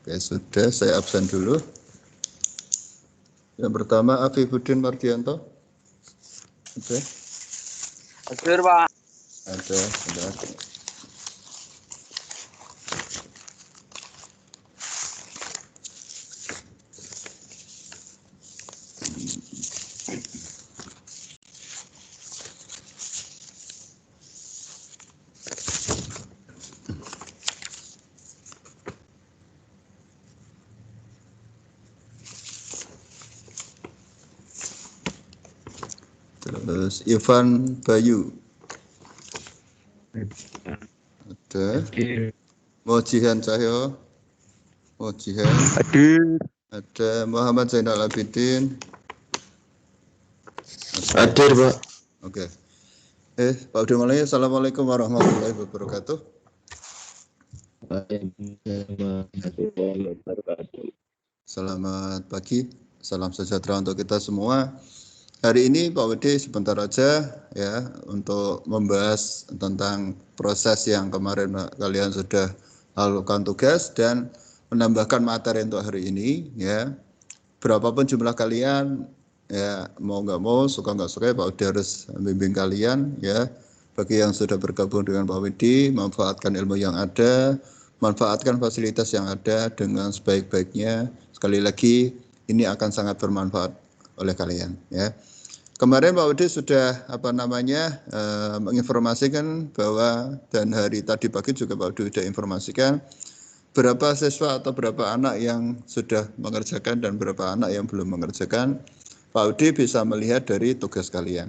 Oke, sudah. Saya absen dulu. Yang pertama, Afifuddin Mardianto. Oke. Hadir, Pak. Ada, sudah. Terus Ivan Bayu. Ada. Mojihan Cahyo. Mojihan. Hadir. Ada Muhammad Zainal Abidin. Hadir, Pak. Oke. Pak Udah mulai. Assalamualaikum warahmatullahi wabarakatuh. Selamat pagi. Salam sejahtera untuk kita semua. Hari ini Pak Wede sebentar aja ya untuk membahas tentang proses yang kemarin kalian sudah lakukan tugas dan menambahkan materi untuk hari ini ya. Berapapun jumlah kalian ya mau nggak mau suka nggak suka Pak Wede harus membimbing kalian ya. Bagi yang sudah bergabung dengan Pak Wede, manfaatkan ilmu yang ada, manfaatkan fasilitas yang ada dengan sebaik-baiknya. Sekali lagi ini akan sangat bermanfaat oleh kalian ya. Kemarin Pak Wede sudah menginformasikan bahwa dan hari tadi pagi juga Pak Wede sudah informasikan berapa siswa atau berapa anak yang sudah mengerjakan dan berapa anak yang belum mengerjakan. Pak Wede bisa melihat dari tugas kalian.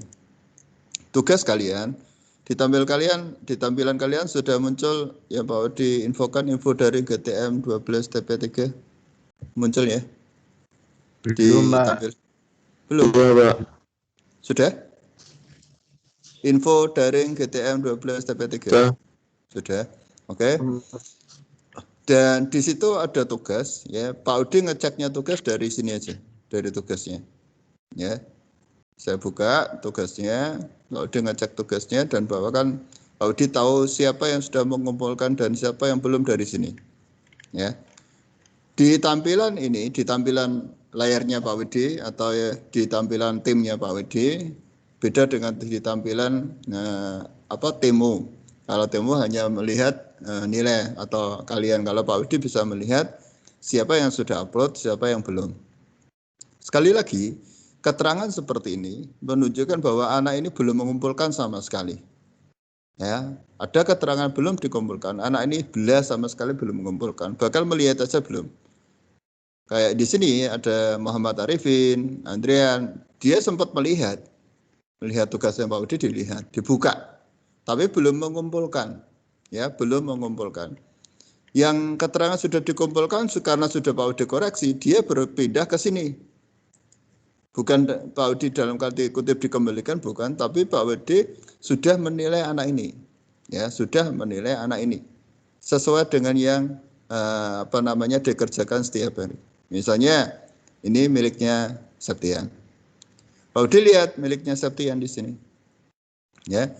Tugas kalian di tampilan kalian sudah muncul ya Pak Wede infokan info dari GTM 12 TP3 muncul ya. Belum, Pak. Belum, Pak. Sudah? Info daring GTM 12 TP3. Sudah. Oke. Dan di situ ada tugas ya. Pak Udi ngeceknya tugas dari sini aja, dari tugasnya. Ya. Saya buka tugasnya, Pak Udi ngecek tugasnya dan bawakan Pak Udi tahu siapa yang sudah mengumpulkan dan siapa yang belum dari sini. Ya. Di tampilan ini, di tampilan layarnya Pak Widi atau ya, di tampilan timnya Pak Widi, beda dengan di tampilan Temu. Kalau Temu hanya melihat nilai atau kalian, kalau Pak Widi bisa melihat siapa yang sudah upload, siapa yang belum. Sekali lagi, keterangan seperti ini menunjukkan bahwa anak ini belum mengumpulkan sama sekali. Ya, ada keterangan belum dikumpulkan. Anak ini belas sama sekali belum mengumpulkan. Bakal melihat aja belum. Kayak di sini ada Muhammad Arifin, Andrian, dia sempat melihat tugasnya Pak Udi dilihat, dibuka, tapi belum mengumpulkan, ya belum mengumpulkan. Yang keterangan sudah dikumpulkan karena sudah Pak Udi koreksi, dia berpindah ke sini. Bukan Pak Udi dalam kali kutip dikembalikan, bukan, tapi Pak Udi sudah menilai anak ini, ya sudah menilai anak ini sesuai dengan yang dikerjakan setiap hari. Misalnya ini miliknya Septian. Pak Udi lihat miliknya Septian di sini. Ya.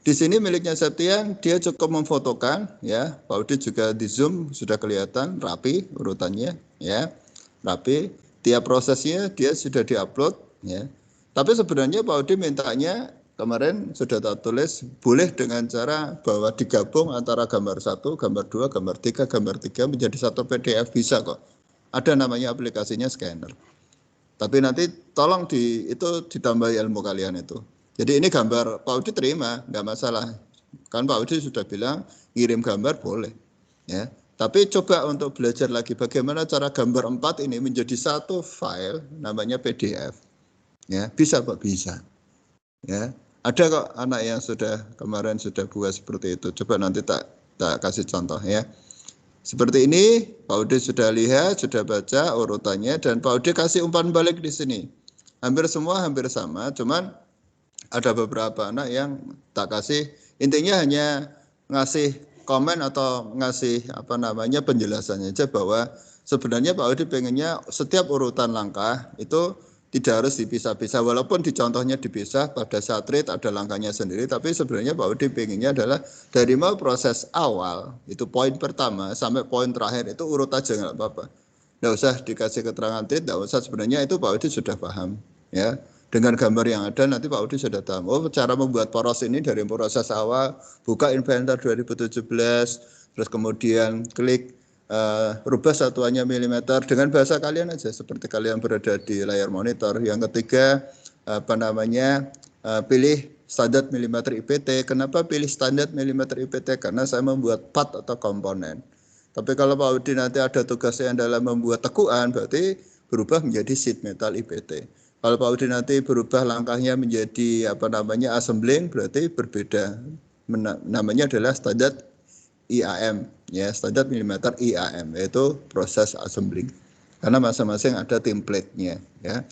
Di sini miliknya Septian, dia cukup memfotokan ya. Pak Udi juga di Zoom sudah kelihatan rapi urutannya ya. Rapi. Tiap prosesnya dia sudah diupload ya. Tapi sebenarnya Pak Udi mintanya kemarin sudah tak tulis boleh dengan cara bahwa digabung antara gambar 1, gambar 2, gambar 3, gambar 3 menjadi satu PDF bisa kok. Ada namanya aplikasinya scanner. Tapi nanti tolong itu ditambahi ilmu kalian itu. Jadi ini gambar Pak Udi terima, nggak masalah. Kan Pak Udi sudah bilang ngirim gambar boleh. Ya. Tapi coba untuk belajar lagi bagaimana cara gambar 4 ini menjadi satu file namanya PDF. Ya, bisa Pak, bisa. Ya. Ada kok anak yang kemarin sudah buat seperti itu. Coba nanti tak kasih contoh ya. Seperti ini, Pak Udi sudah lihat, sudah baca urutannya, dan Pak Udi kasih umpan balik di sini. Hampir semua hampir sama, cuman ada beberapa anak yang tak kasih. Intinya hanya ngasih komen atau ngasih penjelasannya aja bahwa sebenarnya Pak Udi pengennya setiap urutan langkah itu tidak harus dipisah-pisah, walaupun di contohnya dipisah pada saat trade ada langkahnya sendiri, tapi sebenarnya Pak Udi pengennya adalah dari mau proses awal, itu poin pertama, sampai poin terakhir itu urut aja nggak apa-apa. Nggak usah dikasih keterangan trade, nggak usah, sebenarnya itu Pak Udi sudah paham. Ya, dengan gambar yang ada nanti Pak Udi sudah tahu. Oh, cara membuat poros ini dari proses awal, buka Inventor 2017, terus kemudian klik rubah satuannya milimeter dengan bahasa kalian aja seperti kalian berada di layar monitor. Yang ketiga pilih standar milimeter IPT. Kenapa pilih standar milimeter IPT? Karena saya membuat part atau komponen. Tapi kalau Pak Udi nanti ada tugasnya yang dalam membuat tekuan, berarti berubah menjadi sheet metal IPT. Kalau Pak Udi nanti berubah langkahnya menjadi assembling, berarti berbeda. Namanya adalah standar IAM, ya, standar milimeter IAM, yaitu proses assembling. Karena masing-masing ada template-nya, ya.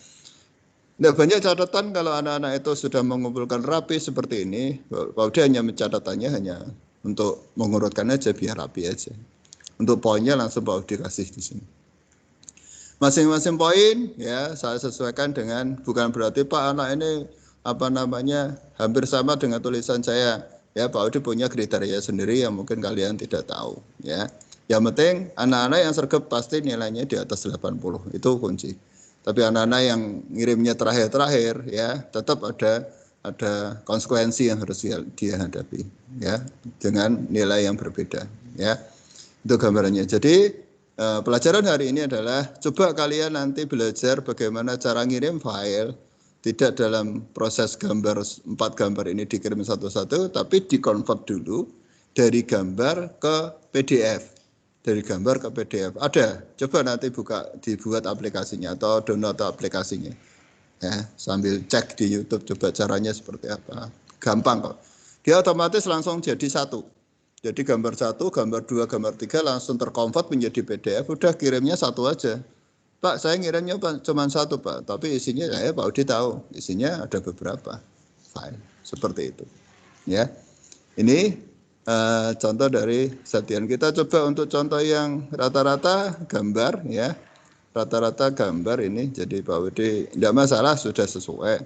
Nah, banyak catatan kalau anak-anak itu sudah mengumpulkan rapi seperti ini, Pak Udi hanya mencatatannya hanya untuk mengurutkan aja biar rapi aja. Untuk poinnya langsung Pak Udi kasih di sini. Masing-masing poin ya saya sesuaikan dengan, bukan berarti Pak anak ini hampir sama dengan tulisan saya. Ya, Pak Udi punya kriteria sendiri yang mungkin kalian tidak tahu, ya. Yang penting anak-anak yang sergap pasti nilainya di atas 80, itu kunci. Tapi anak-anak yang ngirimnya terakhir-terakhir, ya, tetap ada konsekuensi yang harus dia hadapi, ya, dengan nilai yang berbeda, ya. Itu gambarannya. Jadi pelajaran hari ini adalah coba kalian nanti belajar bagaimana cara ngirim file. Tidak dalam proses 4 gambar ini dikirim satu-satu, tapi dikonvert dulu dari gambar ke PDF. Dari gambar ke PDF. Ada, coba nanti dibuat aplikasinya atau download aplikasinya. Ya, sambil cek di YouTube, coba caranya seperti apa. Gampang kok. Dia otomatis langsung jadi satu. Jadi gambar 1, gambar 2, gambar 3 langsung terkonvert menjadi PDF, udah kirimnya satu aja. Pak, saya ngirimnya cuma satu, Pak. Tapi isinya Pak Udi tahu. Isinya ada beberapa file. Seperti itu. Ya. Ini contoh dari Satian. Kita coba untuk contoh yang rata-rata gambar, ya. Rata-rata gambar ini. Jadi Pak Udi tidak masalah, sudah sesuai.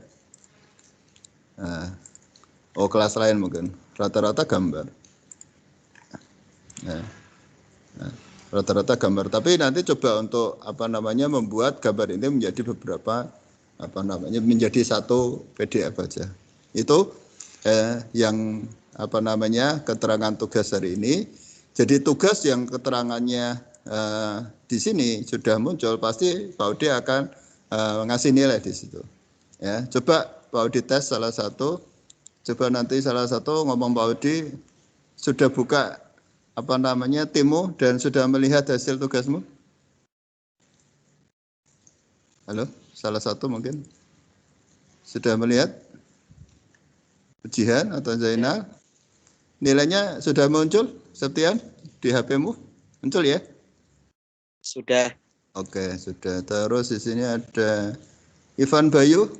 Kelas lain mungkin. Rata-rata gambar. Nah. Rata-rata gambar, tapi nanti coba untuk membuat gambar ini menjadi beberapa menjadi satu PDF aja. Itu yang keterangan tugas hari ini. Jadi tugas yang keterangannya di sini sudah muncul, pasti Pak Udi akan ngasih nilai di situ. Ya, coba Pak Udi tes salah satu. Coba nanti salah satu ngomong Pak Udi sudah buka timmu dan sudah melihat hasil tugasmu? Halo, salah satu mungkin sudah melihat? Jihan atau Zainal? Nilainya sudah muncul, Septian, di HP-mu? Muncul ya? Sudah. Oke, sudah. Terus di sini ada Ivan Bayu.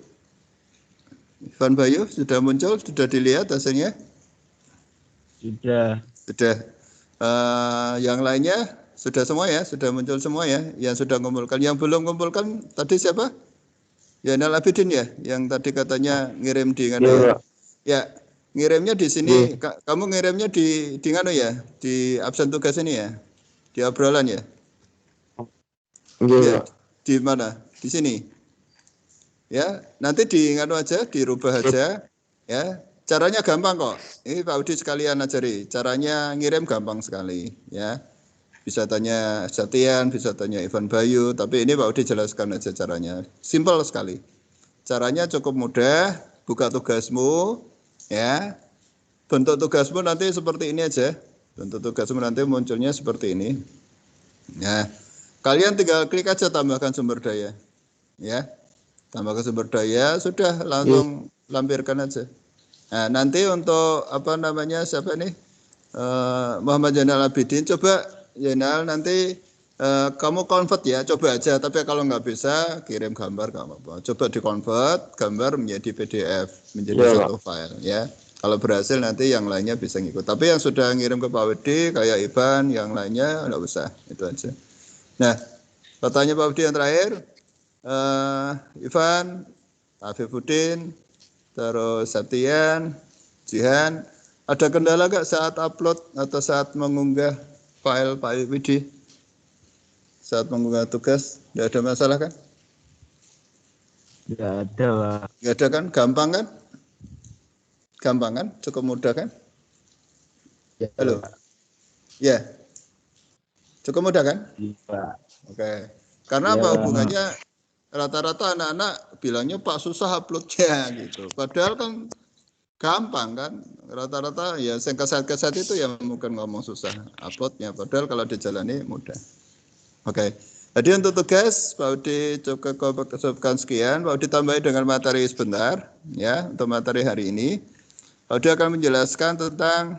Ivan Bayu sudah muncul, sudah dilihat hasilnya? Sudah. Sudah. Yang lainnya sudah semua ya, sudah muncul semua ya, yang sudah mengumpulkan. Yang belum mengumpulkan tadi siapa? Zainal Abidin ya, yang tadi katanya ngirim di ya, ngirimnya di sini. Kamu ngirimnya di ya, di absen tugas ini ya, di obrolan ya. Ya, di mana? Di sini. Ya, nanti aja, dirubah aja, ya. Caranya gampang kok. Ini Pak Udi sekalian ajari. Caranya ngirim gampang sekali, ya. Bisa tanya Satian, bisa tanya Ivan Bayu, tapi ini Pak Udi jelaskan aja caranya. Simpel sekali. Caranya cukup mudah. Buka tugasmu, ya. Bentuk tugasmu nanti seperti ini aja. Bentuk tugasmu nanti munculnya seperti ini. Ya. Kalian tinggal klik aja tambahkan sumber daya. Ya. Tambahkan sumber daya, sudah langsung lampirkan aja. Nah, nanti untuk siapa nih? Muhammad Zainal Abidin, coba Zainal nanti kamu convert ya, coba aja. Tapi kalau nggak bisa, kirim gambar nggak apa-apa. Coba di-convert gambar menjadi PDF, menjadi satu file ya. Kalau berhasil nanti yang lainnya bisa ngikut. Tapi yang sudah ngirim ke Pak Wedi, kayak Iban, yang lainnya nggak usah, itu aja. Nah, pertanyaan Pak Wedi yang terakhir, Ivan, Afifuddin, terus Septian, Jihan. Ada kendala nggak saat upload atau saat mengunggah file Pak Widi? Saat mengunggah tugas, nggak ada masalah kan? Nggak ada, Pak. Nggak ada kan? Gampang kan? Gampang kan? Cukup mudah kan? Ya, Halo? Pak. Ya. Cukup mudah kan? Iya. Oke. Karena Ya, apa Pak. hubungannya? Rata-rata anak-anak bilangnya Pak susah uploadnya gitu. Padahal kan gampang kan. Rata-rata ya yang keset-keset itu ya mungkin ngomong susah uploadnya. Padahal kalau dijalani mudah. Oke. Jadi untuk tugas Pak Udi cukupkan sekian. Pak Udi tambahin dengan materi sebentar ya untuk materi hari ini. Pak Udi akan menjelaskan tentang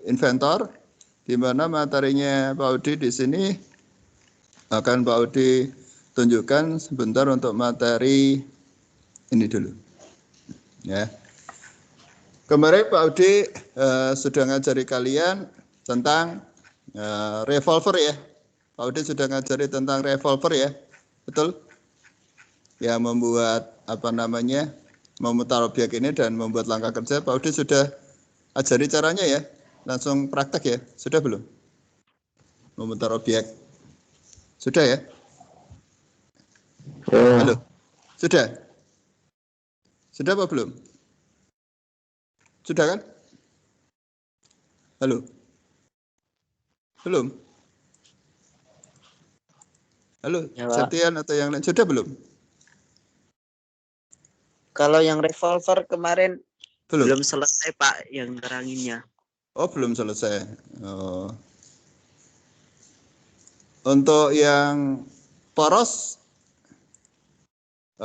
inventor, di mana materinya Pak Udi di sini akan Pak Udi tunjukkan sebentar untuk materi ini dulu. Ya. Kemarin Pak Udi sudah ngajari kalian tentang revolver ya. Pak Udi sudah ngajari tentang revolver ya. Betul? Ya, membuat memutar objek ini dan membuat langkah kerja. Pak Udi sudah ajari caranya ya. Langsung praktek ya. Sudah belum? Memutar objek. Sudah ya? Halo? Sudah? Sudah apa belum? Sudah kan? Halo? Belum? Halo, Ya, Pak. Septian atau yang lain? Sudah belum? Kalau yang revolver kemarin Belum? belum selesai, Pak, yang teranginnya. Oh, belum selesai. Oh. Untuk yang poros,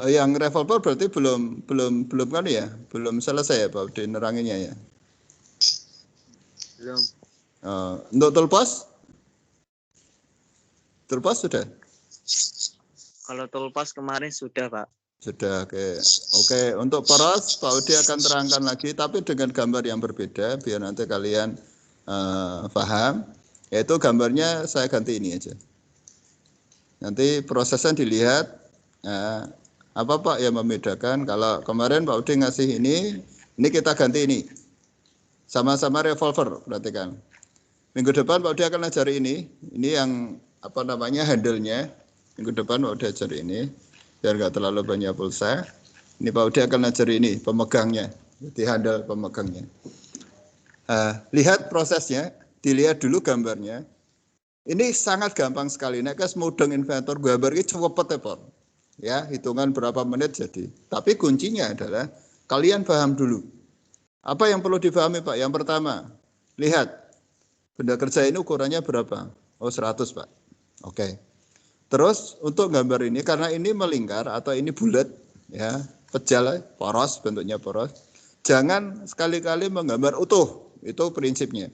yang revolver berarti belum kan ya? Belum selesai ya Pak Udi neranginnya ya? Belum. Untuk toolbox? Toolbox sudah? Kalau toolbox kemarin sudah, Pak. Sudah, oke. Oke, untuk poros Pak Udi akan terangkan lagi, tapi dengan gambar yang berbeda, biar nanti kalian paham. Yaitu gambarnya saya ganti ini aja. Nanti prosesnya dilihat, apa Pak yang membedakan. Kalau kemarin Pak Udi ngasih ini kita ganti ini. Sama-sama revolver, perhatikan. Minggu depan Pak Udi akan ajari ini yang handle-nya. Minggu depan Pak Udi ajari ini, biar nggak terlalu banyak pulsa. Ini Pak Udi akan ajari ini, pemegangnya, jadi handle pemegangnya. Lihat prosesnya, dilihat dulu gambarnya. Ini sangat gampang sekali. Nek kes mudeng inventor gambar ini cukup cepet ya, hitungan berapa menit jadi. Tapi kuncinya adalah kalian paham dulu. Apa yang perlu dipahami Pak? Yang pertama, lihat benda kerja ini ukurannya berapa? Oh 100 Pak. Oke. Terus untuk gambar ini karena ini melingkar atau ini bulat ya, pejal, poros, bentuknya poros. Jangan sekali-kali menggambar utuh. Itu prinsipnya.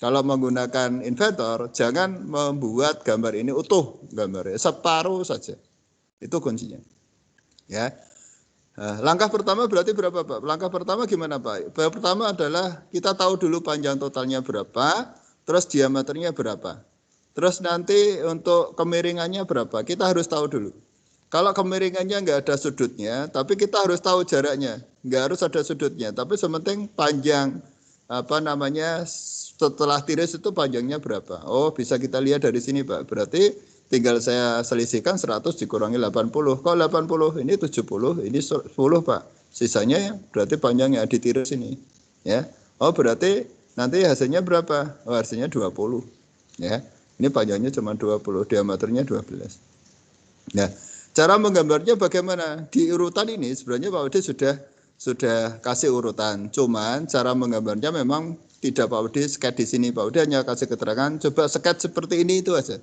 Kalau menggunakan inventor, jangan membuat gambar ini utuh gambarnya, separuh saja. Itu kuncinya. Ya. Langkah pertama berarti berapa Pak? Langkah pertama gimana Pak? Pertama adalah kita tahu dulu panjang totalnya berapa, terus diameternya berapa. Terus nanti untuk kemiringannya berapa, kita harus tahu dulu. Kalau kemiringannya nggak ada sudutnya, tapi kita harus tahu jaraknya. Nggak harus ada sudutnya, tapi sementing panjang setelah tiris itu panjangnya berapa. Oh bisa kita lihat dari sini Pak, berarti tinggal saya selisihkan 100 dikurangi 80. Kalau 80 ini 70, ini 10 Pak. Sisanya berarti panjangnya ditiris ini. Ya. Oh berarti nanti hasilnya berapa? Oh hasilnya 20. Ya. Ini panjangnya cuma 20, diameternya 12. Nah, cara menggambarnya bagaimana? Di urutan ini sebenarnya Pak Udi sudah kasih urutan. Cuman cara menggambarnya memang tidak Pak Udi sket di sini. Pak Udi hanya kasih keterangan, coba sket seperti ini itu aja.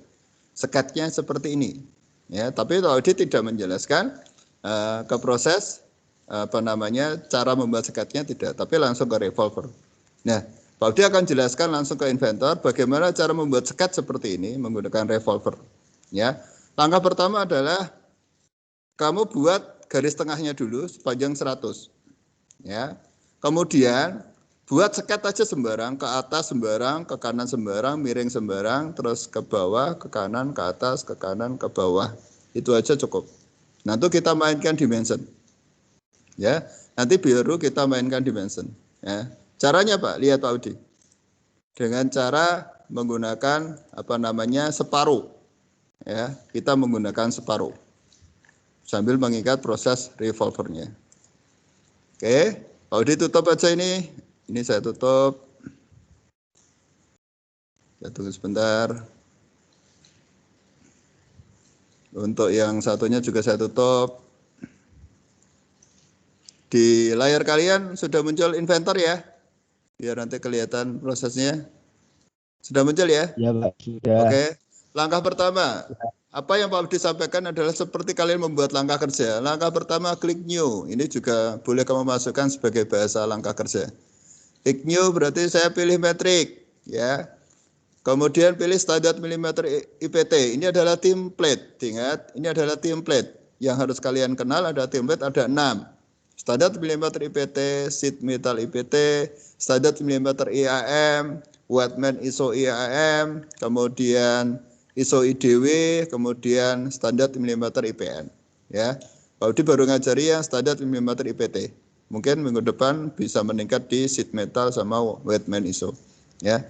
Sekatnya seperti ini. Ya, tapi Pak Udi tidak menjelaskan ke proses cara membuat sekatnya tidak, tapi langsung ke revolver. Nah, Pak Udi akan jelaskan langsung ke inventor bagaimana cara membuat sekat seperti ini menggunakan revolver. Ya, langkah pertama adalah kamu buat garis tengahnya dulu sepanjang 100. Ya, kemudian buat sekat aja sembarang, ke atas sembarang, ke kanan sembarang, miring sembarang, terus ke bawah, ke kanan, ke atas, ke kanan, ke bawah. Itu aja cukup. Nah, itu kita mainkan dimension. Ya, nanti baru kita mainkan dimension. Ya. Caranya Pak, lihat Pak Udi. Dengan cara menggunakan separuh. Ya, kita menggunakan separuh. Sambil mengikat proses revolvernya. Oke, Pak Udi tutup aja ini. Ini saya tutup. Ya, tunggu sebentar. Untuk yang satunya juga saya tutup. Di layar kalian sudah muncul inventor ya? Biar nanti kelihatan prosesnya. Sudah muncul ya? Ya Pak, sudah. Oke. Langkah pertama, apa yang Pak Budi sampaikan adalah seperti kalian membuat langkah kerja. Langkah pertama, klik new. Ini juga boleh kamu masukkan sebagai bahasa langkah kerja. Klik new berarti saya pilih metrik. Ya. Kemudian pilih standar milimeter IPT. Ini adalah template. Ingat, ini adalah template. Yang harus kalian kenal ada template, ada 6. Standar milimeter IPT, sheet metal IPT, standar milimeter IAM, Whitman ISO IAM, kemudian ISO IDW, kemudian standar milimeter IPN. Ya, Pak Udi baru ngajari yang standar milimeter IPT. Mungkin minggu depan bisa meningkat di sheet metal sama Whitman ISO. Ya.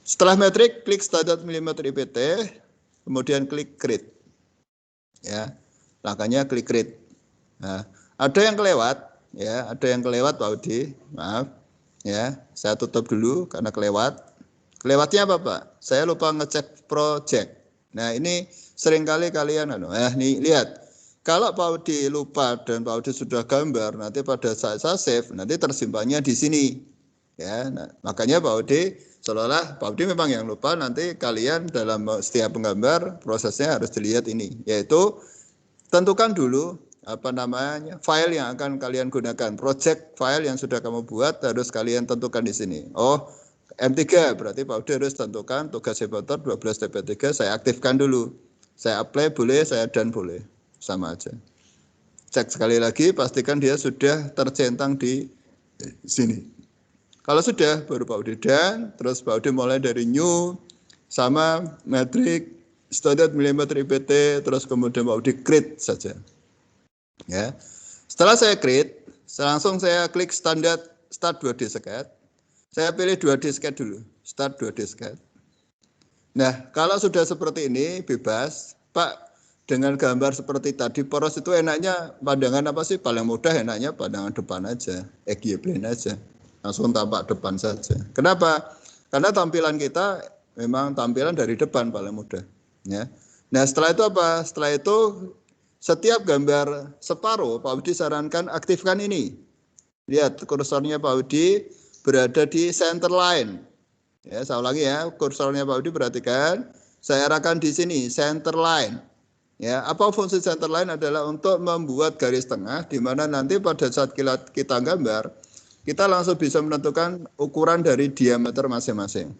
Setelah metrik, klik standar milimeter IPT, kemudian klik create. Ya, langkahnya klik create. Nah, ada yang kelewat, ya, ada yang kelewat Pak Udi, maaf, ya, saya tutup dulu karena kelewat. Kelewatnya apa Pak? Saya lupa ngecek project. Nah ini seringkali kalian, nih lihat, kalau Pak Udi lupa dan Pak Udi sudah gambar, nanti pada saat saya save, nanti tersimpannya di sini. Ya, nah, makanya Pak Udi seolah-olah Pak Udi memang yang lupa, nanti kalian dalam setiap penggambar prosesnya harus dilihat ini, yaitu tentukan dulu file yang akan kalian gunakan, project file yang sudah kamu buat harus kalian tentukan di sini. Oh, M3 berarti Pak Udi harus tentukan tugas evaluator 12 TP3 saya aktifkan dulu. Saya apply boleh, saya done boleh, sama aja. Cek sekali lagi, pastikan dia sudah tercentang di sini. Kalau sudah, baru Pak Udi dan terus Pak Udi mulai dari new sama metrik standar milimeter IPT, terus kemudian Pak Udi create saja. Ya, setelah saya create, langsung saya klik standar start 2D SCAD. Saya pilih 2D SCAD dulu, start 2D SCAD. Nah, kalau sudah seperti ini bebas, Pak. Dengan gambar seperti tadi, poros itu enaknya pandangan apa sih? Paling mudah enaknya pandangan depan aja, EGY plane aja. Langsung tampak depan saja. Kenapa? Karena tampilan kita memang tampilan dari depan paling mudah. Ya. Nah setelah itu apa? Setelah itu setiap gambar separuh Pak Budi sarankan aktifkan ini. Lihat kursornya Pak Budi berada di center line. Ya, saya ulangi ya, kursornya Pak Budi perhatikan. Saya arahkan di sini center line. Ya, apa fungsi center line adalah untuk membuat garis tengah di mana nanti pada saat kita gambar kita langsung bisa menentukan ukuran dari diameter masing-masing.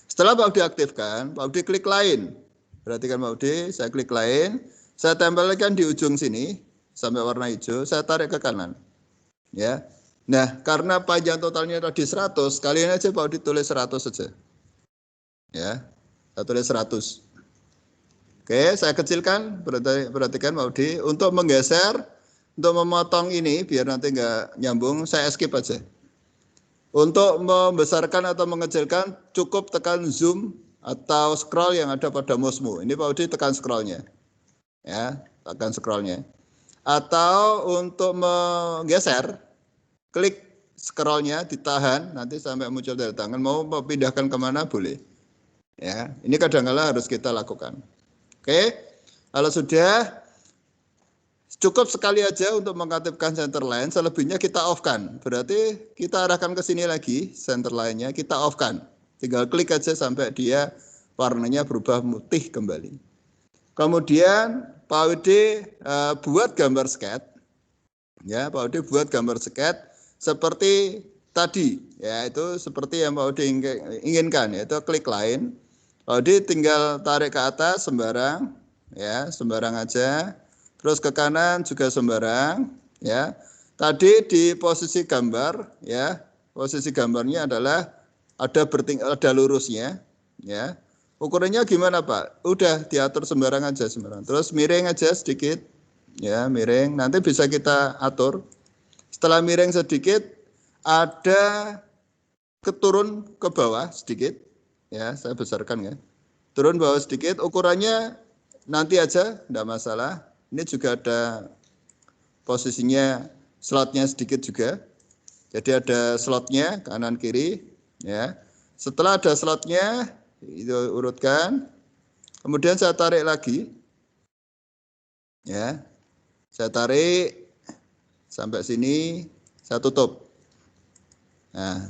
Setelah Pak Budi aktifkan, Pak Budi klik line. Perhatikan Pak Budi, saya klik line, saya tempelkan di ujung sini sampai warna hijau, saya tarik ke kanan. Ya. Nah, karena panjang totalnya tadi 100, kalian aja Pak Budi tulis 100 saja. Ya. Saya tulis 100. Oke, saya kecilkan, perhatikan Pak Budi, untuk menggeser, untuk memotong ini, biar nanti nggak nyambung, saya skip aja. Untuk membesarkan atau mengecilkan, cukup tekan zoom atau scroll yang ada pada mouse-mu. Ini Pak Budi tekan scrollnya. Ya, tekan scrollnya. Atau untuk menggeser, klik scrollnya, ditahan, nanti sampai muncul dari tangan, mau memindahkan kemana boleh. Ya, ini kadang-kala harus kita lakukan. Oke, kalau sudah cukup sekali aja untuk mengaktifkan center line, selebihnya kita off-kan. Berarti kita arahkan ke sini lagi, center line-nya kita off-kan. Tinggal klik aja sampai dia warnanya berubah putih kembali. Kemudian Pak Widi buat gambar sketch. Ya, Pak Widi buat gambar sketch seperti tadi, ya itu seperti yang Pak Widi inginkan, yaitu klik line. Jadi tinggal tarik ke atas sembarang, ya sembarang aja. Terus ke kanan juga sembarang, ya. Tadi di posisi gambar, ya posisi gambarnya adalah ada lurusnya, ya. Ukurannya gimana Pak? Udah diatur sembarang aja sembarang. Terus miring aja sedikit, ya miring. Nanti bisa kita atur. Setelah miring sedikit, ada keturun ke bawah sedikit, ya saya besarkan ya. Turun bawah sedikit, ukurannya nanti aja, tidak masalah. Ini juga ada posisinya slotnya sedikit juga. Jadi ada slotnya kanan kiri, ya. Setelah ada slotnya, itu urutkan. Kemudian saya tarik lagi, ya. Saya tarik sampai sini, saya tutup. Nah,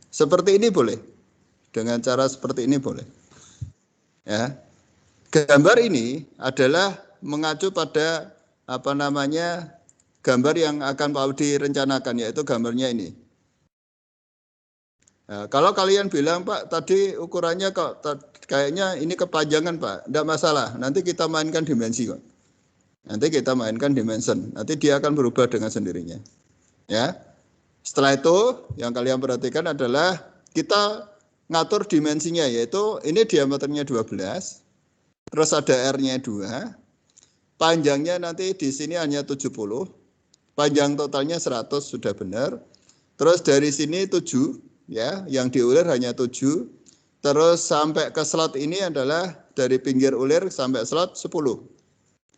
seperti ini boleh. Dengan cara seperti ini boleh. Ya. Gambar ini adalah mengacu pada gambar yang akan Pak Audi rencanakan, yaitu gambarnya ini. Nah, kalau kalian bilang, Pak, tadi ukurannya kok kayaknya ini kepanjangan, Pak, tidak masalah. Nanti kita mainkan dimensi kok. Nanti kita mainkan dimension. Nanti dia akan berubah dengan sendirinya. Ya. Setelah itu, yang kalian perhatikan adalah kita ngatur dimensinya, yaitu ini diameternya 12, terus ada R-nya 2, panjangnya nanti di sini hanya 70, panjang totalnya 100 sudah benar, terus dari sini 7, ya, yang diulir hanya 7, terus sampai ke slot ini adalah dari pinggir ulir sampai slot 10.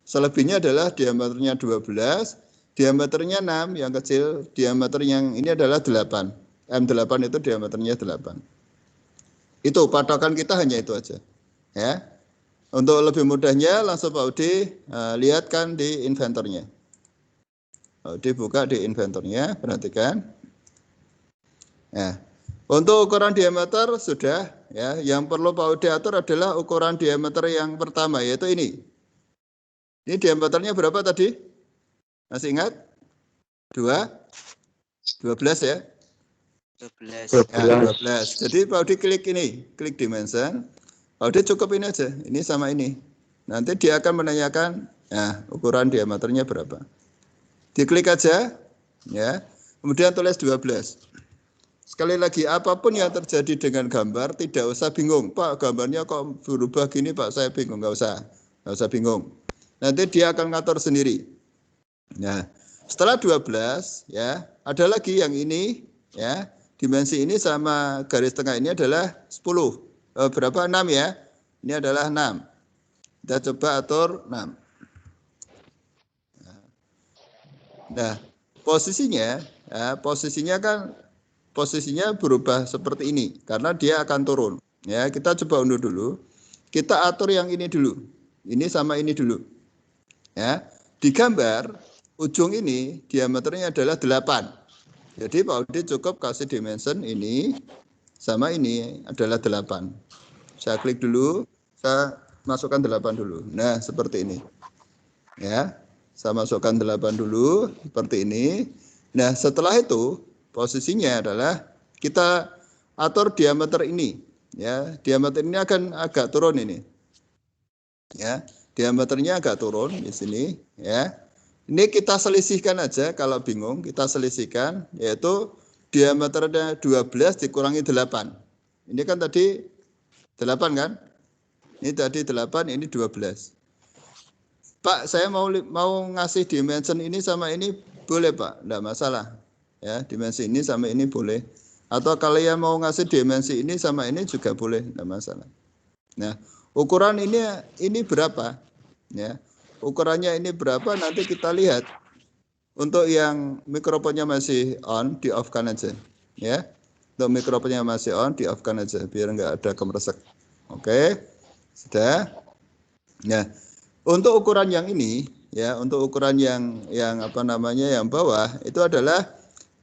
Selebihnya adalah diameternya 12, diameternya 6, yang kecil, diameter yang ini adalah 8. M8 itu diameternya 8. Itu patokan kita hanya itu aja. Ya. Untuk lebih mudahnya langsung Pak Udi lihatkan di inventornya. Pak Udi buka di inventornya, perhatikan. Ya. Untuk ukuran diameter sudah, ya. Yang perlu Pak Udi atur adalah ukuran diameter yang pertama, yaitu ini. Ini diameternya berapa tadi? Masih ingat? 12 ya? 12. Ya, 12. Jadi Pak Udi klik ini, klik dimension. Pak Udi cukup ini aja, ini sama ini. Nanti dia akan menanyakan, ya, ukuran diameternya berapa. Diklik aja, ya. Kemudian tulis 12. Sekali lagi, apapun yang terjadi dengan gambar, tidak usah bingung. Pak, gambarnya kok berubah gini, Pak, saya bingung. Nggak usah bingung. Nanti dia akan ngatur sendiri. Nah, setelah 12, ya, ada lagi yang ini, ya, dimensi ini sama garis tengah ini adalah 10. Berapa? 6 ya. Ini adalah 6. Kita coba atur 6. Nah, posisinya berubah seperti ini karena dia akan turun. Ya, kita coba undur dulu. Kita atur yang ini dulu. Ini sama ini dulu. Ya, di gambar ujung ini diameternya adalah 8. Jadi Pak Udi cukup kasih dimension ini sama ini adalah 8. Saya klik dulu, saya masukkan 8 dulu. Nah, seperti ini. Ya, saya masukkan 8 dulu seperti ini. Nah, setelah itu posisinya adalah kita atur diameter ini. Ya, diameter ini akan agak turun ini. Ya. Diameternya agak turun di sini, ya. Ini kita selisihkan aja kalau bingung, kita selisihkan, yaitu diameternya 12 dikurangi 8. Ini kan tadi 8 kan? Ini tadi 8, ini 12. Pak, saya mau ngasih dimension ini sama ini boleh, Pak? Enggak masalah. Ya, dimensi ini sama ini boleh. Atau kalian mau ngasih dimensi ini sama ini juga boleh, enggak masalah. Nah, ukuran ini berapa? Ya, ukurannya ini berapa? Nanti kita lihat. Untuk yang mikrofonnya masih on, di off-kan aja. Ya, untuk mikrofonnya masih on, di off-kan aja, biar nggak ada kemeresek. Oke, sudah. Nah, untuk ukuran yang ini, ya, untuk ukuran yang yang bawah itu adalah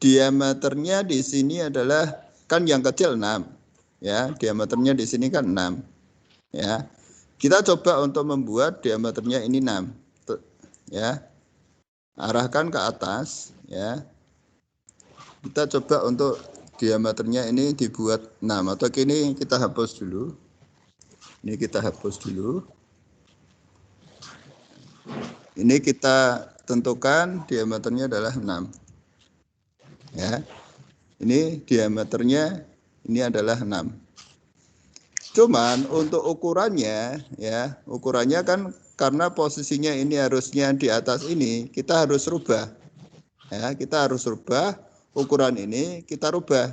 diameternya di sini adalah kan yang kecil 6. Ya, diameternya di sini kan 6. Ya, kita coba untuk membuat diameternya ini 6. Ya, arahkan ke atas. Ya, kita coba untuk diameternya ini dibuat 6. Atau ini kita hapus dulu. Ini kita hapus dulu. Ini kita tentukan diameternya adalah 6. Ya, ini diameternya ini adalah 6. Cuman untuk ukurannya ya, ukurannya kan karena posisinya ini harusnya di atas ini, kita harus rubah. Ya, kita harus rubah ukuran ini, kita rubah.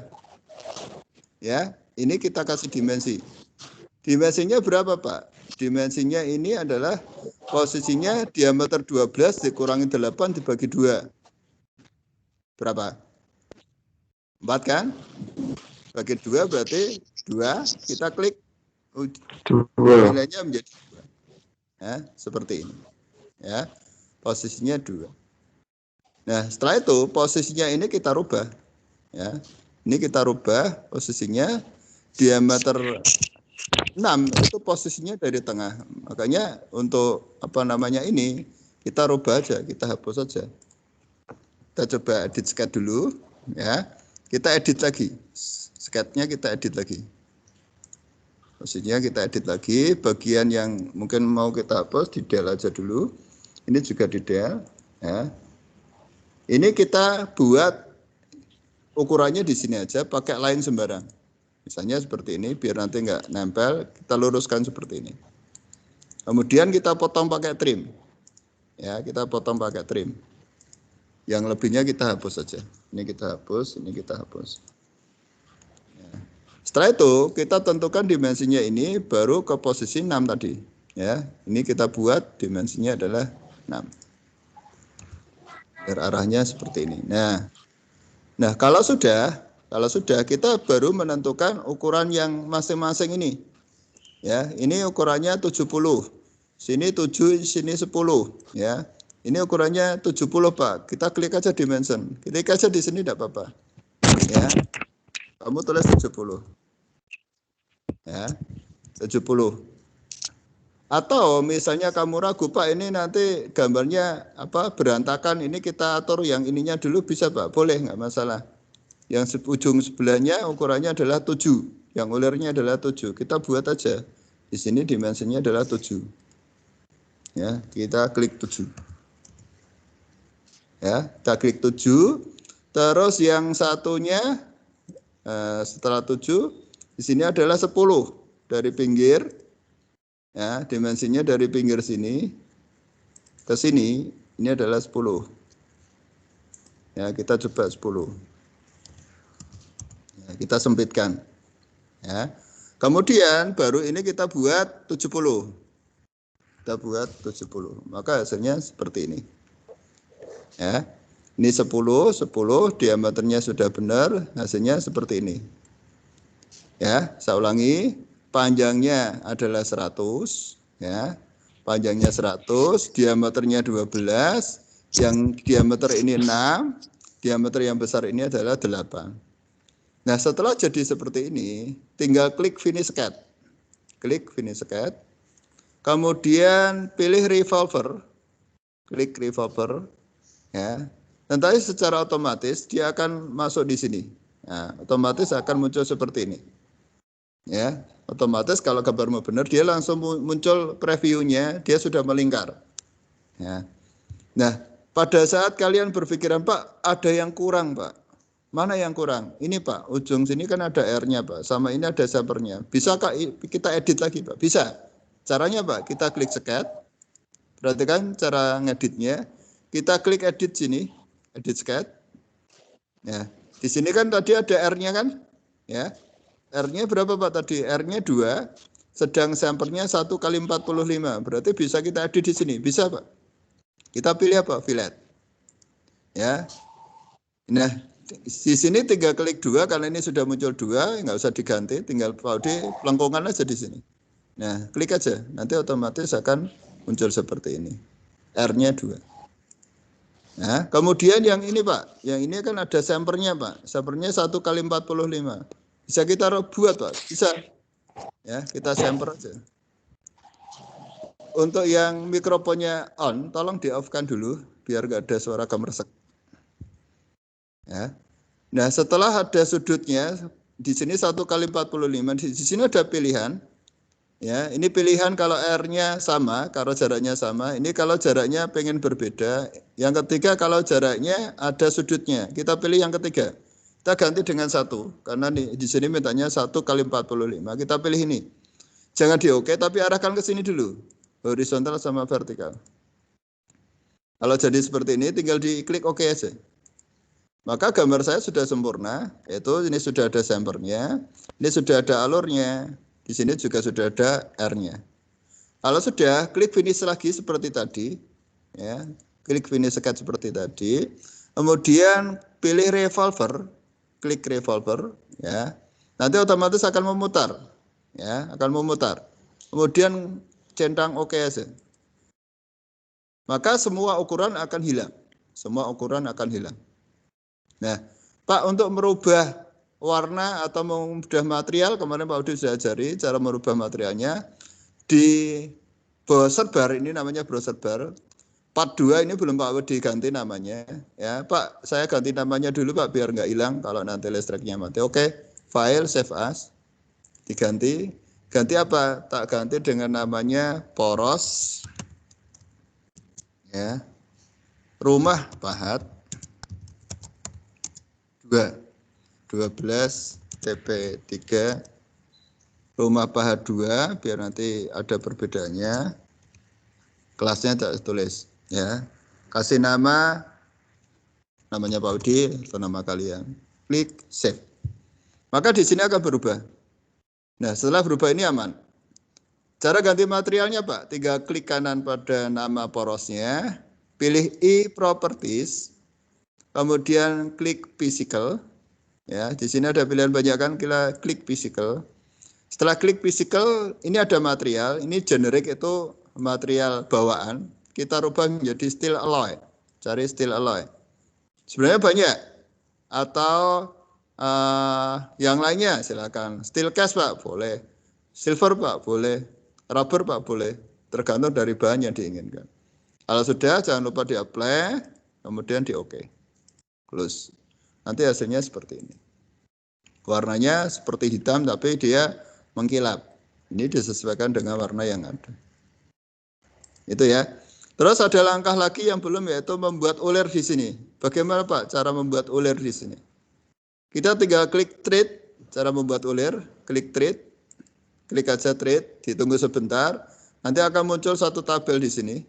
Ya, ini kita kasih dimensi. Dimensinya berapa, Pak? Dimensinya ini adalah posisinya diameter 12 dikurangi 8 dibagi 2. Berapa? 4 kan? Bagi 2 berarti 2, kita klik nilainya menjadi 2. Ya, seperti ini. Ya. Posisinya 2. Nah, setelah itu posisinya ini kita rubah. Ya. Ini kita rubah posisinya diameter 6 itu posisinya dari tengah. Makanya untuk apa namanya ini kita rubah aja, kita hapus saja. Kita coba edit sketch dulu ya. Kita edit lagi. Sketch-nya kita edit lagi. Posisinya kita edit lagi, bagian yang mungkin mau kita hapus di del aja dulu. Ini juga di del ya. Ini kita buat ukurannya di sini aja, pakai line sembarang. Misalnya seperti ini, biar nanti nggak nempel, kita luruskan seperti ini. Kemudian kita potong pakai trim. Ya, kita potong pakai trim. Yang lebihnya kita hapus saja. Ini kita hapus, ini kita hapus. Ya. Setelah itu, kita tentukan dimensinya ini baru ke posisi 6 tadi. Ya, ini kita buat dimensinya adalah 6. Biar arahnya seperti ini. Nah, kalau sudah kita baru menentukan ukuran yang masing-masing ini. Ya, ini ukurannya 70. Sini 7, sini 10, ya. Ini ukurannya 70, Pak. Kita klik aja dimension. Klik aja di sini enggak apa-apa. Ya. Kamu tulis 70. Ya. 70. Atau misalnya kamu ragu, Pak, ini nanti gambarnya apa berantakan, ini kita atur yang ininya dulu bisa, Pak. Boleh, enggak masalah. Yang ujung sebelahnya ukurannya adalah 7. Yang ulirnya adalah 7. Kita buat aja. Di sini dimensinya adalah 7. Ya, kita klik 7. Ya, kita klik 7. Terus yang satunya setelah 7 di sini adalah 10 dari pinggir. Ya, dimensinya dari pinggir sini ke sini ini adalah 10. Ya, kita coba 10. Ya, kita sempitkan. Ya. Kemudian baru ini kita buat 70. Kita buat 70. Maka hasilnya seperti ini. Ya. Ini 10 diameternya sudah benar, hasilnya seperti ini. Ya, saya ulangi, panjangnya adalah 100, ya. Panjangnya 100, diameternya 12, yang diameter ini 6, diameter yang besar ini adalah 8. Nah, setelah jadi seperti ini, tinggal klik finish sketch. Klik finish sketch. Kemudian pilih revolver. Klik revolver, ya. Nanti secara otomatis dia akan masuk di sini. Nah, otomatis akan muncul seperti ini. Ya, otomatis kalau gambarmu benar dia langsung muncul previewnya, dia sudah melingkar. Ya. Nah, pada saat kalian berpikiran, Pak, ada yang kurang, Pak. Mana yang kurang? Ini, Pak, ujung sini kan ada R-nya, Pak. Sama ini ada sapernya. Bisa kita edit lagi, Pak? Bisa. Caranya, Pak, kita klik sketch. Perhatikan cara ngeditnya. Kita klik edit sini. Edit sketch. Ya, di sini kan tadi ada R-nya kan? Ya. R-nya berapa, Pak, tadi? R-nya 2, sedang sampelnya 1 kali 45. Berarti bisa kita edit di sini. Bisa, Pak. Kita pilih apa? Fillet. Ya. Nah, di sini tinggal klik 2, karena ini sudah muncul 2, nggak usah diganti, tinggal paudi pelengkungan aja di sini. Nah, klik aja. Nanti otomatis akan muncul seperti ini. R-nya 2. Nah, kemudian yang ini, Pak. Yang ini kan ada sampelnya, Pak. Sampelnya 1 kali 45. Bisa kita buat, Pak. Bisa. Ya, kita sampel aja. Untuk yang mikrofonnya on, tolong di-off-kan dulu biar nggak ada suara gemersek. Ya. Nah, setelah ada sudutnya di sini 1 kali 45, di sini ada pilihan. Ya, ini pilihan kalau R-nya sama, kalau jaraknya sama. Ini kalau jaraknya pengen berbeda. Yang ketiga kalau jaraknya ada sudutnya. Kita pilih yang ketiga. Kita ganti dengan 1, karena di sini mintanya 1 kali 45. Kita pilih ini. Jangan di oke, tapi arahkan ke sini dulu. Horizontal sama vertikal. Kalau jadi seperti ini, tinggal diklik oke aja. Maka gambar saya sudah sempurna, yaitu ini sudah ada samplernya, ini sudah ada alurnya, di sini juga sudah ada R-nya. Kalau sudah, klik finish lagi seperti tadi, ya, klik finish sketch seperti tadi, kemudian pilih revolver, klik revolver, ya, nanti otomatis akan memutar, ya, akan memutar. Kemudian centang oke aja. Maka semua ukuran akan hilang, semua ukuran akan hilang. Nah, Pak, untuk merubah warna atau mengubah material, kemarin Pak Udi sudah ajari cara merubah materialnya. Di browser bar ini namanya browser bar. Part 2 ini belum Pak Udi ganti namanya. Ya, Pak, saya ganti namanya dulu Pak, biar nggak hilang kalau nanti listriknya mati. Oke, file save as. Diganti. Ganti apa? Tak ganti dengan namanya poros. Ya. Rumah pahat. 12 TP3 rumah pahat 2 biar nanti ada perbedaannya. Kelasnya tak tulis ya. Kasih namanya Pak Udi atau nama kalian. Klik save. Maka di sini akan berubah. Nah, setelah berubah ini aman. Cara ganti materialnya Pak, tinggal klik kanan pada nama porosnya, pilih e-properties. Kemudian klik physical, ya di sini ada pilihan banyak kan, kita klik physical. Setelah klik physical, ini ada material, ini generic itu material bawaan, kita rubah menjadi steel alloy, cari steel alloy. Sebenarnya banyak, atau yang lainnya silakan. Steel cast Pak boleh, silver Pak boleh, rubber Pak boleh, tergantung dari bahan yang diinginkan. Kalau sudah jangan lupa di apply, kemudian di OK. Close. Nanti hasilnya seperti ini. Warnanya seperti hitam tapi dia mengkilap. Ini disesuaikan dengan warna yang ada. Itu ya. Terus ada langkah lagi yang belum, yaitu membuat uler di sini. Bagaimana Pak cara membuat uler di sini? Kita tinggal klik treat, cara membuat uler, klik treat. Klik aja treat, ditunggu sebentar. Nanti akan muncul satu tabel di sini.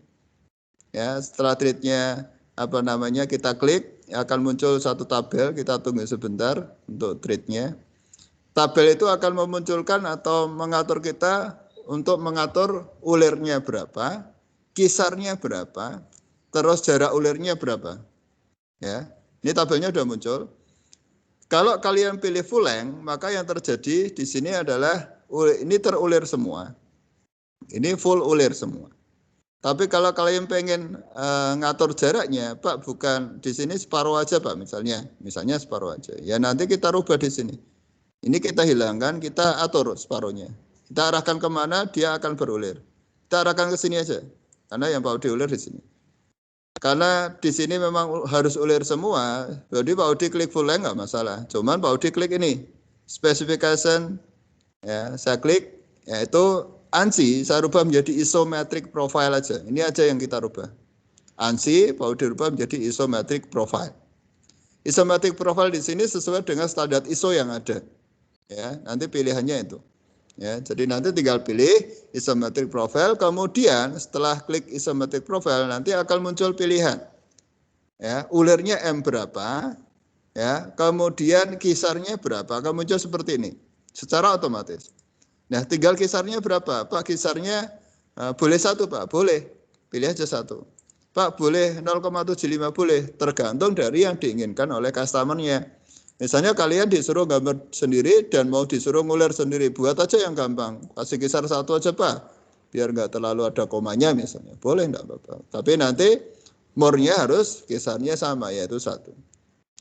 Ya, setelah treatnya kita klik, akan muncul satu tabel, kita tunggu sebentar untuk treatnya. Tabel itu akan memunculkan atau mengatur kita untuk mengatur ulirnya berapa, kisarnya berapa, terus jarak ulirnya berapa. Ya, ini tabelnya sudah muncul. Kalau kalian pilih full length, maka yang terjadi di sini adalah ini terulir semua. Ini full ulir semua. Tapi kalau kalian pengen ngatur jaraknya, Pak, bukan di sini separuh aja Pak, misalnya separuh aja. Ya nanti kita rubah di sini. Ini kita hilangkan, kita atur separuhnya. Kita arahkan kemana, dia akan berulir. Kita arahkan ke sini aja, karena yang Pak Udi ulir di sini. Karena di sini memang harus ulir semua, jadi Pak Udi klik full length nggak masalah. Cuman Pak Udi klik ini, specification, ya saya klik, yaitu ANSI saya rubah menjadi isometric profile aja. Ini aja yang kita rubah. ANSI Pak Udi rubah menjadi isometric profile. Isometric profile di sini sesuai dengan standar ISO yang ada. Ya, nanti pilihannya itu. Ya, jadi nanti tinggal pilih isometric profile, kemudian setelah klik isometric profile nanti akan muncul pilihan. Ya, ulirnya M berapa? Ya, kemudian kisarnya berapa? Akan muncul seperti ini. Secara otomatis. Nah, tinggal kisarnya berapa? Pak, kisarnya boleh 1, Pak. Boleh. Pilih aja 1. Pak, boleh 0,75 boleh. Tergantung dari yang diinginkan oleh customer-nya. Misalnya kalian disuruh gambar sendiri dan mau disuruh ngulir sendiri. Buat aja yang gampang. Kasih kisar 1 aja, Pak. Biar nggak terlalu ada komanya misalnya. Boleh enggak apa-apa. Tapi nanti more-nya harus kisarnya sama, yaitu 1.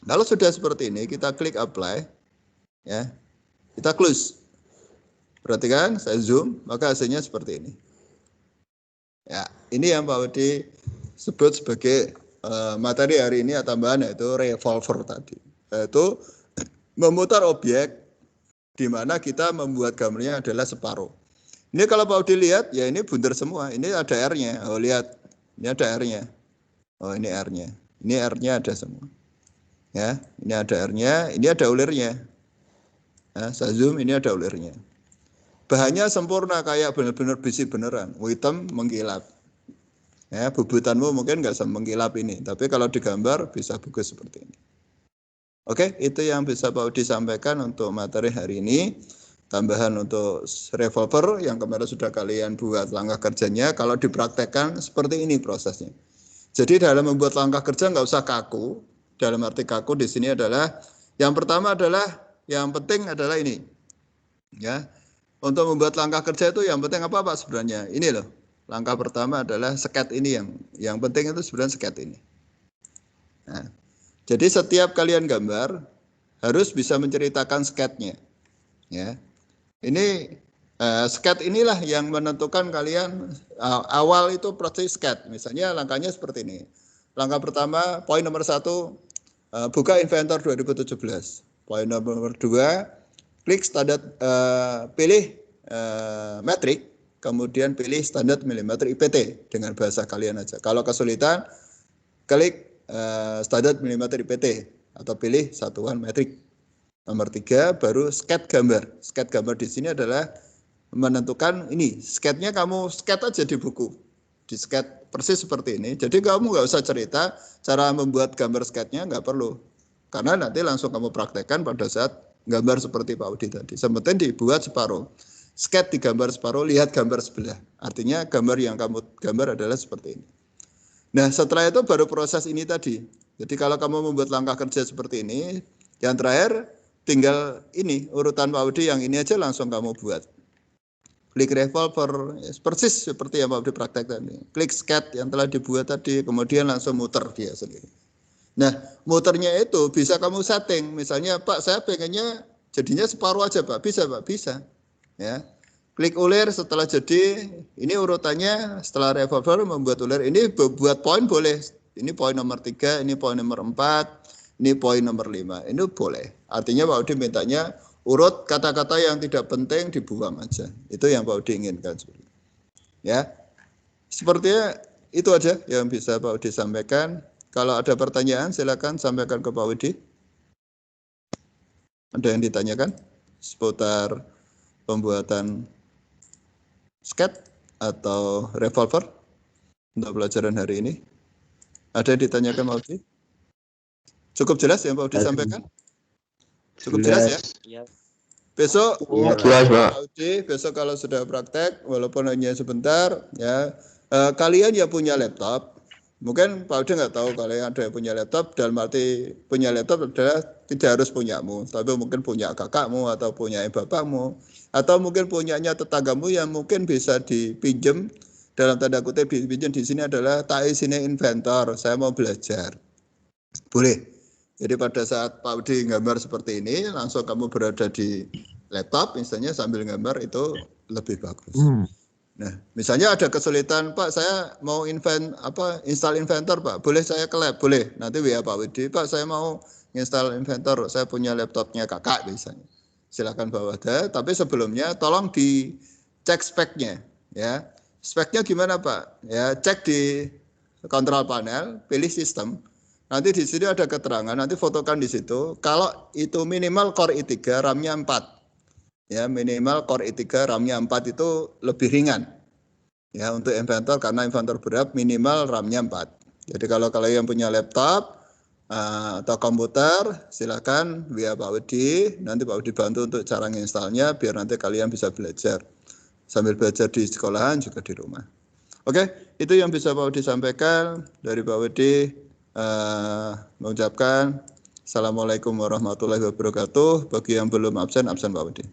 Kalau sudah seperti ini, kita klik apply. Ya, kita close. Perhatikan, saya zoom, maka hasilnya seperti ini. Ya, ini yang Pak Udi sebut sebagai materi hari ini atau tambahan, yaitu revolver tadi. Yaitu memutar objek di mana kita membuat gambarnya adalah separuh. Ini kalau Pak Udi lihat, ya ini bundar semua. Ini ada R-nya. Oh, lihat. Ini ada R-nya. Oh, ini R-nya. Ini R-nya ada semua. Ya, ini ada R-nya, ini ada ulirnya. Ya, saya zoom, ini ada ulirnya. bahannya sempurna kayak benar-benar besi beneran, hitam mengkilap. Ya, bubutanmu mungkin nggak semengkilap ini, tapi kalau digambar bisa bagus seperti ini. Oke, itu yang bisa Pak Udi sampaikan untuk materi hari ini. Tambahan untuk revolver yang kemarin sudah kalian buat langkah kerjanya, kalau dipraktekkan seperti ini prosesnya. Jadi dalam membuat langkah kerja nggak usah kaku. Dalam arti kaku di sini adalah yang pertama adalah yang penting adalah ini. Ya. Untuk membuat langkah kerja itu yang penting apa Pak sebenarnya? Ini loh. Langkah pertama adalah sket ini yang penting itu sebenarnya sket ini. Nah, jadi setiap kalian gambar harus bisa menceritakan sketnya. Ya. Ini sket inilah yang menentukan kalian awal itu proses sket. Misalnya langkahnya seperti ini. Langkah pertama, poin nomor 1, buka Inventor 2017. Poin nomor 2, klik standar, pilih metrik, kemudian pilih standar milimeter IPT dengan bahasa kalian aja. Kalau kesulitan, klik standar milimeter IPT atau pilih satuan metrik. Nomor 3 baru sket gambar. Sket gambar di sini adalah menentukan ini. Sketnya kamu sket aja di buku. Di sket persis seperti ini. Jadi kamu nggak usah cerita cara membuat gambar sketnya, nggak perlu. Karena nanti langsung kamu praktekkan pada saat gambar seperti Pak Udi tadi. Sementing dibuat separuh. Sket digambar separuh, lihat gambar sebelah. Artinya gambar yang kamu gambar adalah seperti ini. Nah setelah itu baru proses ini tadi. Jadi kalau kamu membuat langkah kerja seperti ini, yang terakhir tinggal ini, urutan Pak Udi yang ini aja langsung kamu buat. Klik revolver, persis seperti yang Pak Udi praktek tadi. Klik sket yang telah dibuat tadi, kemudian langsung muter dia sendiri. Nah, muternya itu bisa kamu setting. Misalnya, Pak, saya pengennya jadinya separuh aja, Pak. Bisa, Pak, bisa. Ya. Klik ulir setelah jadi, ini urutannya setelah revolver membuat ulir. Ini buat poin boleh. Ini poin nomor 3, ini poin nomor 4. Ini poin nomor 5, ini boleh. Artinya Pak Udi mintanya urut kata-kata yang tidak penting dibuang aja. Itu yang Pak Udi inginkan. Ya, sepertinya itu aja yang bisa Pak Udi sampaikan. Kalau ada pertanyaan silakan sampaikan ke Pak Udi. Ada yang ditanyakan seputar pembuatan sket atau revolver untuk pelajaran hari ini? Ada yang ditanyakan Pak Udi? Cukup jelas yang Pak Udi sampaikan? Cukup jelas ya? Iya. Besok, jelas, Pak. Pak Udi, besok kalau sudah praktek, walaupun hanya sebentar, ya kalian yang punya laptop, mungkin Pak Udi nggak tahu kalian ada yang punya laptop, dalam arti punya laptop adalah tidak harus punyamu, tapi mungkin punya kakakmu atau punya bapakmu, atau mungkin punyanya tetanggamu yang mungkin bisa dipinjam, dalam tanda kutip dipinjam di sini adalah tak sini Inventor, saya mau belajar. Boleh. Jadi pada saat Pak Udi gambar seperti ini, langsung kamu berada di laptop, misalnya sambil gambar itu lebih bagus. Nah, misalnya ada kesulitan, Pak, saya mau install Inventor, Pak. Boleh saya ke lab? Boleh. Nanti WA Pak Udi, Pak, saya mau install Inventor, saya punya laptopnya kakak misalnya. Silakan bawa aja, tapi sebelumnya tolong dicek speknya, ya. Speknya gimana, Pak? Ya, cek di control panel, pilih sistem. Nanti di sini ada keterangan, nanti fotokan di situ. Kalau itu minimal Core i3, RAM-nya 4. Ya, minimal Core i3, RAM-nya 4 itu lebih ringan. Ya, untuk Inventor karena Inventor berat minimal RAM-nya 4. Jadi kalau kalian punya laptop atau komputer, silakan via Pak Udi. Nanti Pak Udi bantu untuk cara menginstalnya biar nanti kalian bisa belajar. Sambil belajar di sekolahan juga di rumah. Oke, itu yang bisa Pak Udi sampaikan dari Pak Udi. Mengucapkan Assalamualaikum warahmatullahi wabarakatuh. Bagi yang belum absen Pak Udi.